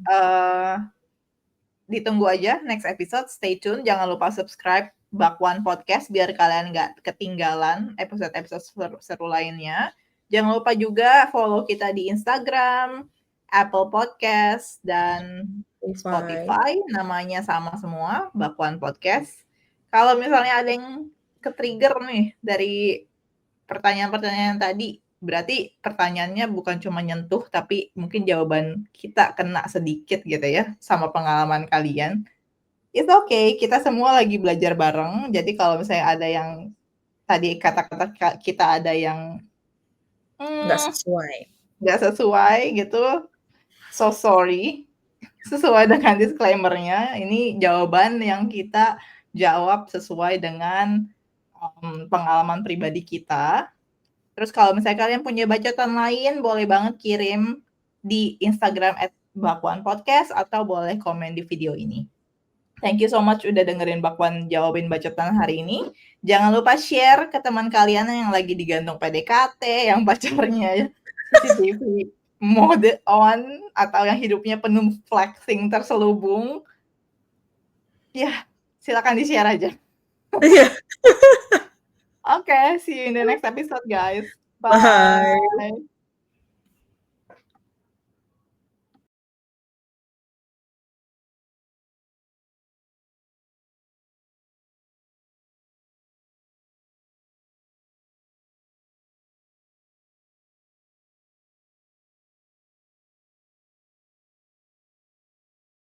ditunggu aja next episode, stay tune, jangan lupa subscribe Bakwan Podcast biar kalian nggak ketinggalan episode-episode seru lainnya. Jangan lupa juga follow kita di Instagram, Apple Podcast, dan Spotify. Namanya sama semua, Bakwan Podcast. Kalau misalnya ada yang ke-trigger nih dari pertanyaan-pertanyaan tadi, berarti pertanyaannya bukan cuma nyentuh, tapi mungkin jawaban kita kena sedikit gitu ya, sama pengalaman kalian. It's okay, kita semua lagi belajar bareng. Jadi kalau misalnya ada yang tadi kata-kata kita ada yang
Nggak sesuai.
nggak sesuai gitu, so sorry. Sesuai dengan disclaimer-nya, ini jawaban yang kita jawab sesuai dengan pengalaman pribadi kita. Terus kalau misalnya kalian punya bacotan lain, boleh banget kirim di Instagram @bakwanpodcast atau boleh komen di video ini. Thank you so much udah dengerin Bakwan Jawabin Bacotan hari ini. Jangan lupa share ke teman kalian yang lagi digantung PDKT, yang pacarnya CCTV mode on, atau yang hidupnya penuh flexing terselubung. Ya, silakan di-share aja.
Iya.
Okay, see you in the next episode, guys.
Bye.
Bye.